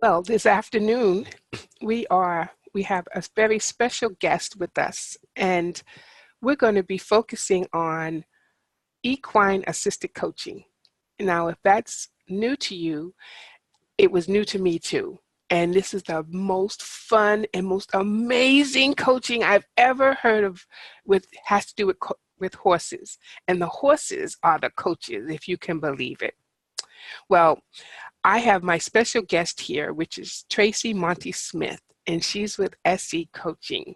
Well, this afternoon we have a very special guest with us, and we're going to be focusing on equine assisted coaching. Now, if that's new to you, it was new to me too. And this is the most fun and most amazing coaching I've ever heard of with has to do with horses. And the horses are the coaches, if you can believe it. Well, I have my special guest here, which is Tracy Monthei-Smith, and she's with SE Coaching.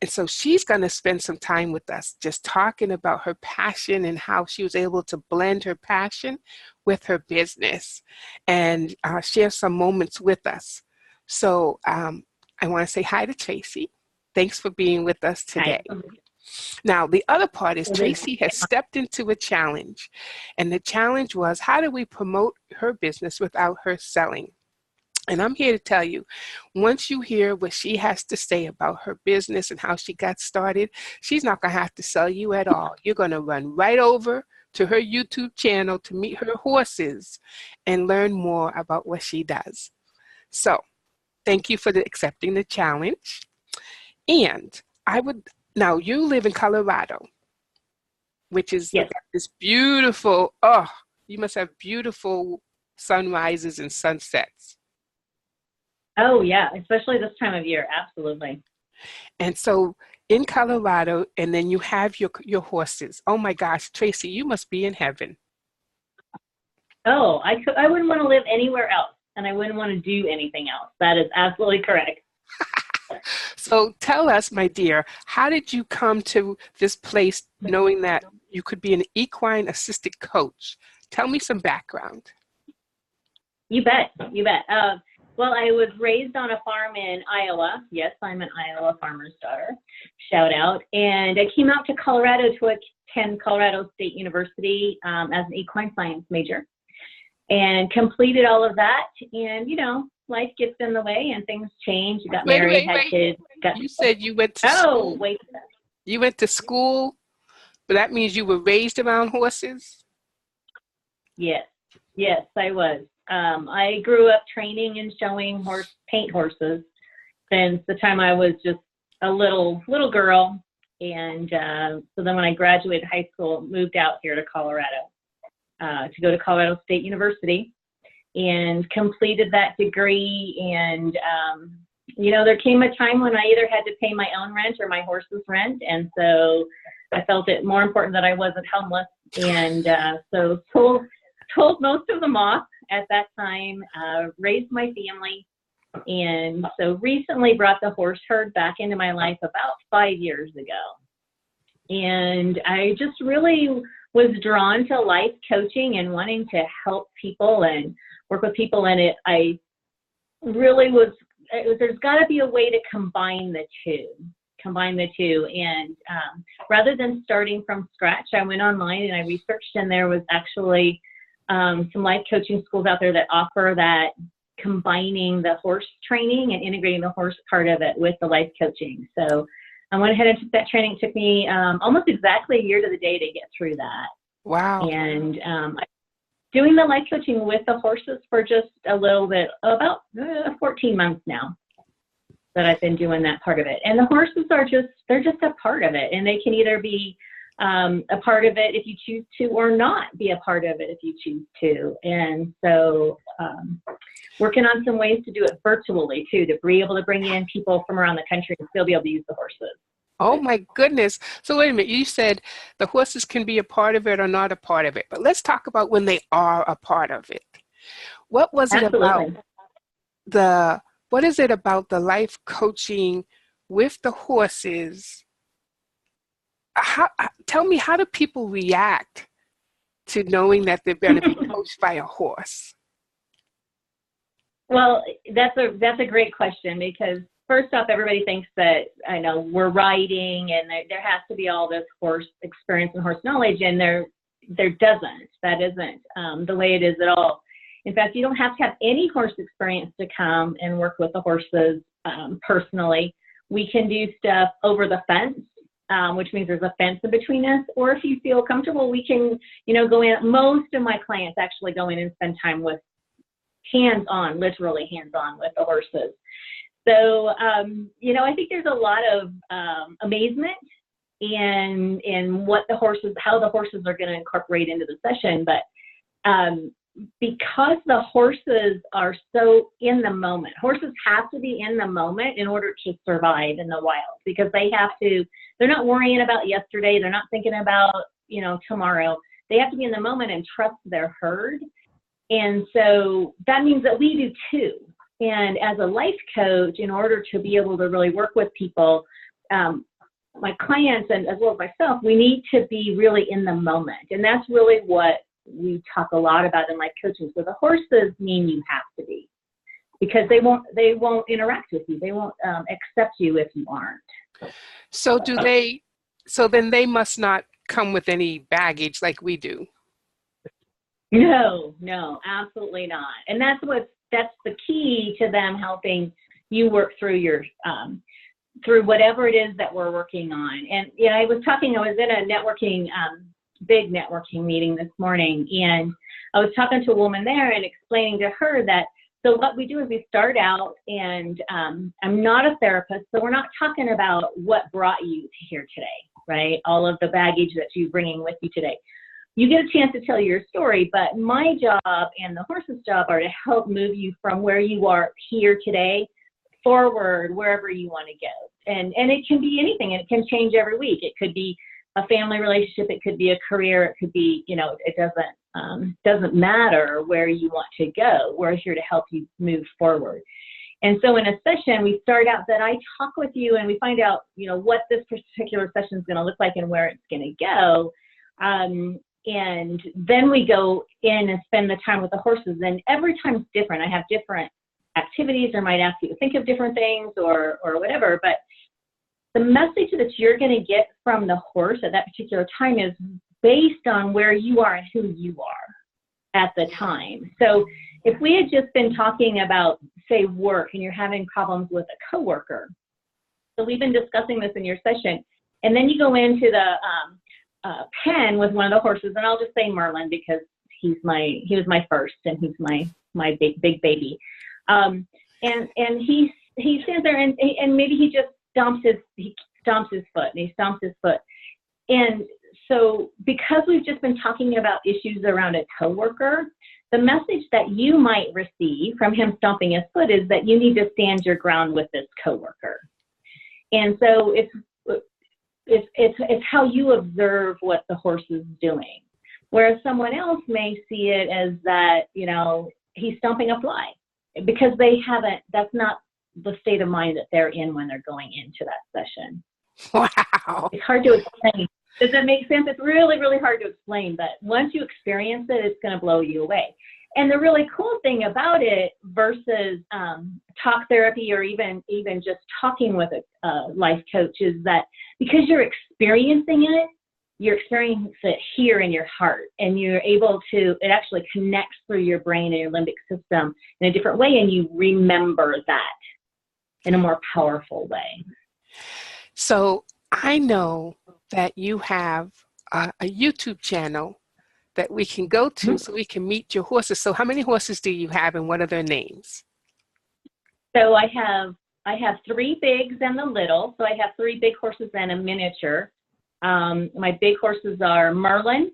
And so she's going to spend some time with us just talking about her passion and how she was able to blend her passion with her business and share some moments with us. So I want to say hi to Tracy. Thanks for being with us today. Hi. Now, the other part is Tracy has stepped into a challenge, and the challenge was, how do we promote her business without her selling? And I'm here to tell you, once you hear what she has to say about her business and how she got started, she's not going to have to sell you at all. You're going to run right over to her YouTube channel to meet her horses and learn more about what she does. So thank you for accepting the challenge. And now you live in Colorado, which is Yes. this beautiful, you must have beautiful sunrises and sunsets. Oh, yeah, especially this time of year. Absolutely. And so in Colorado, and then you have your horses. Oh my gosh, Tracy, you must be in heaven. Oh, I wouldn't want to live anywhere else, and I wouldn't want to do anything else. That is absolutely correct. So tell us, my dear, how did you come to this place knowing that you could be an equine assisted coach? Tell me some background. You bet. You bet. Well, I was raised on a farm in Iowa. Yes, I'm an Iowa farmer's daughter. Shout out. And I came out to Colorado to attend Colorado State University as an equine science major and completed all of that. And, you know, life gets in the way and things change. You got married, had kids. You said you went to school. Wait. You went to school, but that means you were raised around horses? Yes. Yes, I was. I grew up training and showing paint horses since the time I was just a little girl. And so then when I graduated high school, moved out here to Colorado to go to Colorado State University and completed that degree. And, you know, there came a time when I either had to pay my own rent or my horse's rent. And so I felt it more important that I wasn't homeless. And so told most of them off at that time, raised my family, and so recently brought the horse herd back into my life about 5 years ago. And I just really was drawn to life coaching and wanting to help people and work with people in it. I really there's got to be a way to combine the two. And rather than starting from scratch, I went online and I researched, and there was actually some life coaching schools out there that offer that, combining the horse training and integrating the horse part of it with the life coaching. So I went ahead and took that training. It took me almost exactly a year to the day to get through that. Wow. And doing the life coaching with the horses for just a little bit, about 14 months now that I've been doing that part of it. And the horses they're just a part of it, and they can either be a part of it if you choose to, or not be a part of it if you choose to. And so working on some ways to do it virtually too, to be able to bring in people from around the country and still be able to use the horses. Oh my goodness. So wait a minute, you said the horses can be a part of it or not a part of it, but let's talk about when they are a part of it. What was it Absolutely. what is it about the life coaching with the horses? Tell me, how do people react to knowing that they're going to be coached by a horse? Well, that's a great question, because first off, everybody thinks that, I know, we're riding and there has to be all this horse experience and horse knowledge, and there doesn't. That isn't the way it is at all. In fact, you don't have to have any horse experience to come and work with the horses personally. We can do stuff over the fence, which means there's a fence in between us, or if you feel comfortable, we can, go in. Most of my clients actually go in and spend time with hands-on, literally hands-on with the horses. So, I think there's a lot of amazement in what the horses, how the horses are going to incorporate into the session. But because the horses are so in the moment, horses have to be in the moment in order to survive in the wild, because they're not worrying about yesterday. They're not thinking about, tomorrow. They have to be in the moment and trust their herd. And so that means that we do too. And as a life coach, in order to be able to really work with people, my clients and as well as myself, we need to be really in the moment. And that's really what we talk a lot about in life coaching. So the horses mean you have to be, because they won't interact with you. They won't accept you if you aren't. So then they must not come with any baggage like we do. No, absolutely not. And that's the key to them helping you work through through whatever it is that we're working on. And I was in a big networking meeting this morning, and I was talking to a woman there and explaining to her that, so what we do is we start out, and I'm not a therapist, so we're not talking about what brought you to here today, right? All of the baggage that you're bringing with you today. You get a chance to tell your story, but my job and the horse's job are to help move you from where you are here today forward, wherever you want to go. And it can be anything, and it can change every week. It could be a family relationship, it could be a career, it could be, it doesn't matter where you want to go. We're here to help you move forward. And so in a session, we start out that I talk with you and we find out, what this particular session is going to look like and where it's going to go. And then we go in and spend the time with the horses. And every time it's different. I have different activities, or might ask you to think of different things or whatever. But the message that you're going to get from the horse at that particular time is based on where you are and who you are at the time. So if we had just been talking about, say, work, and you're having problems with a coworker, so we've been discussing this in your session, and then you go into the pen with one of the horses, and I'll just say Merlin because he was my first, and he's my big baby, and he stands there and maybe he just stomps his foot. And so because we've just been talking about issues around a coworker, the message that you might receive from him stomping his foot is that you need to stand your ground with this coworker. And so it's how you observe what the horse is doing. Whereas someone else may see it as that, he's stomping a fly, because that's not the state of mind that they're in when they're going into that session. Wow. It's hard to explain. Does that make sense? It's really, really hard to explain, but once you experience it, it's going to blow you away. And the really cool thing about it versus talk therapy or even just talking with a life coach is that because you're experiencing it here in your heart, and you're able to, it actually connects through your brain and your limbic system in a different way, and you remember that in a more powerful way. So I know that you have a YouTube channel that we can go to so we can meet your horses. So how many horses do you have, and what are their names? So I have 3 bigs and the little. So I have 3 big horses and a miniature. My big horses are Merlin,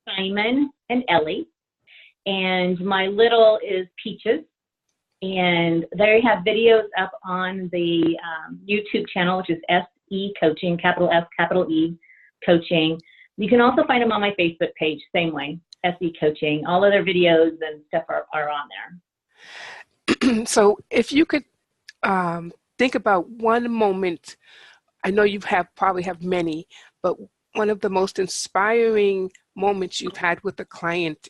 Simon, and Ellie. And my little is Peaches. And they have videos up on the YouTube channel, which is SE Coaching, capital S, capital E, Coaching. You can also find them on my Facebook page, same way, SE Coaching. All of their videos and stuff are on there. So if you could think about one moment, I know you probably have many, but one of the most inspiring moments you've had with a client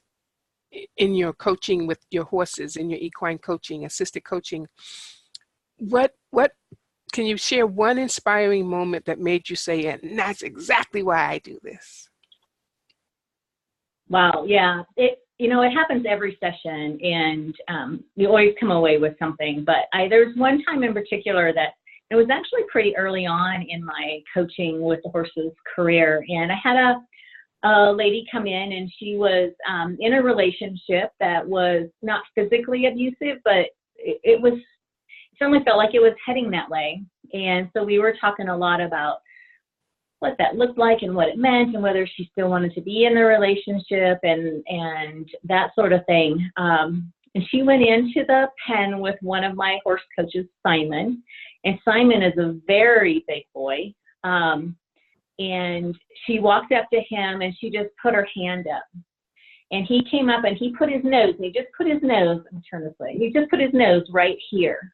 in your coaching with your horses, in your equine coaching, assisted coaching, what can you share one inspiring moment that made you say, and that's exactly why I do this? Wow, yeah. It happens every session, and you always come away with something. But there's one time in particular that it was actually pretty early on in my coaching with the horses career, and I had a lady come in, and she was in a relationship that was not physically abusive, but it was, certainly felt like it was heading that way. And so we were talking a lot about what that looked like and what it meant, and whether she still wanted to be in the relationship and that sort of thing. And she went into the pen with one of my horse coaches, Simon. And Simon is a very big boy. And she walked up to him, and she just put her hand up. And he came up, and he put his nose, and he just put his nose, let me turn this way, he just put his nose right here.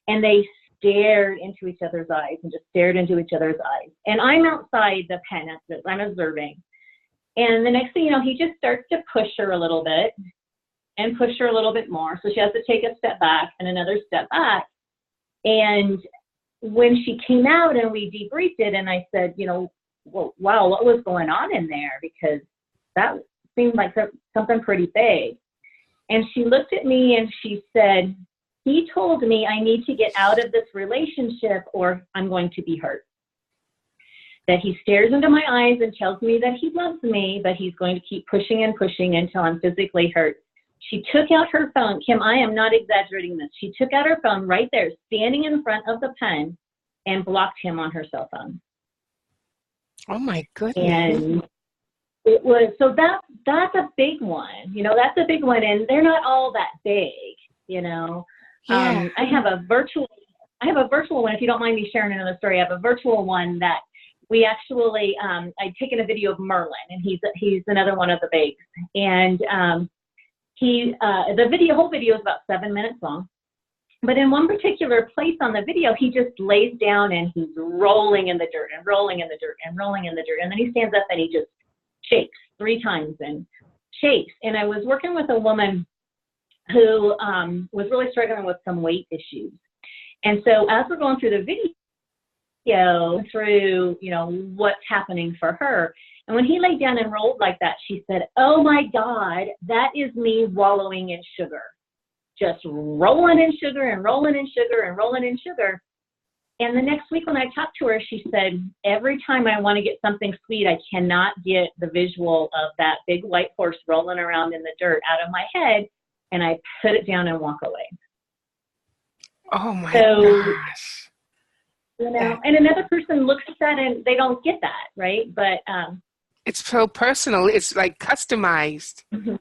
And they stared into each other's eyes, and just stared into each other's eyes. And I'm outside the pen, I'm observing. And the next thing you know, he just starts to push her a little bit, and push her a little bit more. So she has to take a step back and another step back. And when she came out and we debriefed it, and I said, you know, well, wow, what was going on in there? Because that seemed like something pretty big. And she looked at me and she said, he told me I need to get out of this relationship or I'm going to be hurt. That he stares into my eyes and tells me that he loves me, but he's going to keep pushing and pushing until I'm physically hurt. She took out her phone. Kim, I am not exaggerating this. She took out her phone right there, standing in front of the pen, and blocked him on her cell phone. Oh my goodness. And it was, so that's a big one. You know, that's a big one. And they're not all that big, you know. Yeah. I have a virtual one. If you don't mind me sharing another story, I have a virtual one that we actually, I'd taken a video of Merlin, and he's another one of the bigs. And the whole video is about 7 minutes long. But in one particular place on the video, he just lays down and he's rolling in the dirt and rolling in the dirt and rolling in the dirt. And then he stands up and he just shakes 3 times and shakes. And I was working with a woman who was really struggling with some weight issues. And so as we're going through the video, through, you know, what's happening for her, and when he laid down and rolled like that, she said, oh my God, that is me wallowing in sugar. Just rolling in sugar and rolling in sugar and rolling in sugar. And the next week when I talked to her, she said, every time I want to get something sweet, I cannot get the visual of that big white horse rolling around in the dirt out of my head. And I put it down and walk away. Oh my gosh. You know, and another person looks at that and they don't get that, right? But it's so personal. It's like customized. Mm-hmm.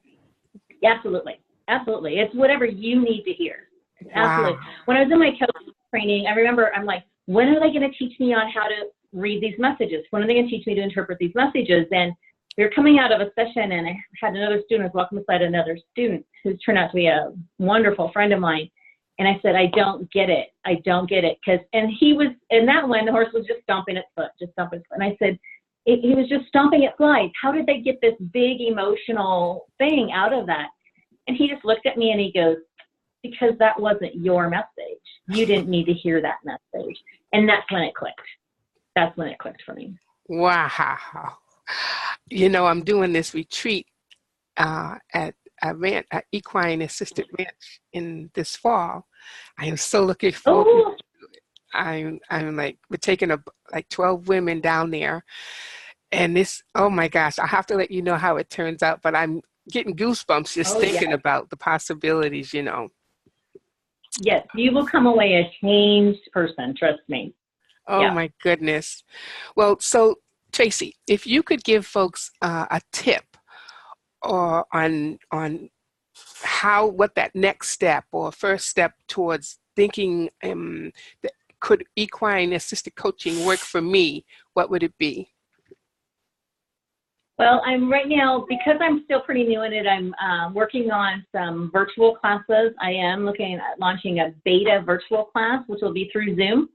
Absolutely. Absolutely. It's whatever you need to hear. Absolutely. Wow. When I was in my coaching training, I remember I'm like, when are they going to teach me on how to read these messages? When are they going to teach me to interpret these messages? And we were coming out of a session, and I had another student, I was walking beside another student who's turned out to be a wonderful friend of mine. And I said, I don't get it. I don't get it. And he was, in that one, the horse was just stomping its foot, just stomping its foot. And I said, he was just stomping its flies. How did they get this big emotional thing out of that? And he just looked at me and he goes, because that wasn't your message. You didn't need to hear that message. And that's when it clicked. That's when it clicked for me. Wow. You know, I'm doing this retreat at Equine Assisted Ranch in this fall. I am so looking forward to it. I'm like, we're taking like 12 women down there. And this, oh my gosh, I have to let you know how it turns out, but I'm getting goosebumps just thinking about the possibilities, you know. Yes, you will come away a changed person, trust me. Oh my goodness. Well, so Tracy, if you could give folks a tip or on what that next step or first step towards thinking that could equine assisted coaching work for me, what would it be? Well, I'm right now, because I'm still pretty new in it, I'm working on some virtual classes. I am looking at launching a beta virtual class, which will be through Zoom,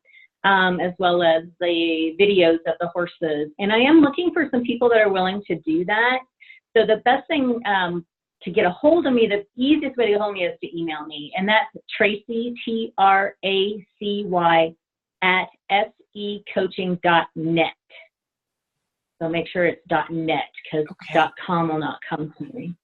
as well as the videos of the horses. And I am looking for some people that are willing to do that. So the best thing to get a hold of me, the easiest way to get a hold of me is to email me. And that's Tracy, TRACY, at secoaching.net. So make sure it's .net, because .com will not come to me.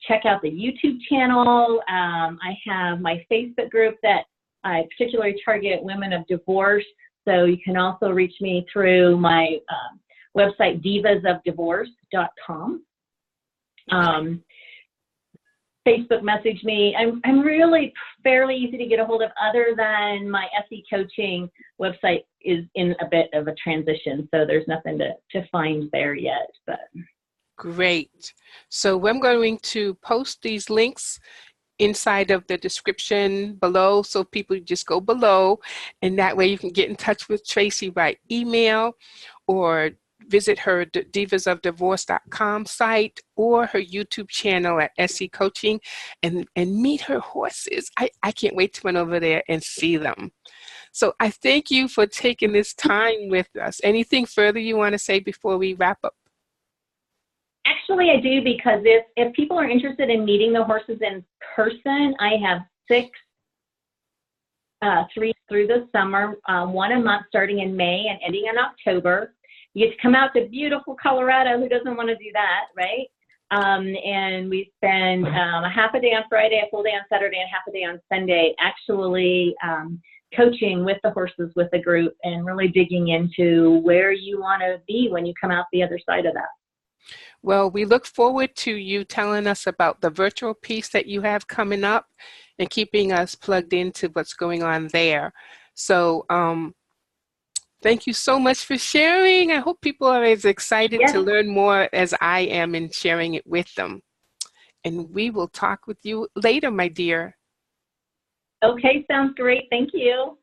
Check out the YouTube channel. I have my Facebook group that I particularly target women of divorce. So you can also reach me through my website, divasofdivorce.com. Facebook message me. I'm really fairly easy to get a hold of, other than my SE coaching website is in a bit of a transition, so there's nothing to find there yet. But great. So I'm going to post these links inside of the description below, so people just go below, and that way you can get in touch with Tracy by email, or visit her divasofdivorce.com site, or her YouTube channel at SE Coaching, and meet her horses. I can't wait to run over there and see them. So I thank you for taking this time with us. Anything further you want to say before we wrap up? actually, I do, because if people are interested in meeting the horses in person, I have 6 3 through the summer, 1 a month starting in May and ending in October. You get to come out to beautiful Colorado. Who doesn't want to do that, right? And we spend a half a day on Friday, a full day on Saturday, and half a day on Sunday, actually coaching with the horses with the group and really digging into where you want to be when you come out the other side of that. Well, we look forward to you telling us about the virtual piece that you have coming up and keeping us plugged into what's going on there. So thank you so much for sharing. I hope people are as excited to learn more as I am in sharing it with them. And we will talk with you later, my dear. Okay, sounds great. Thank you.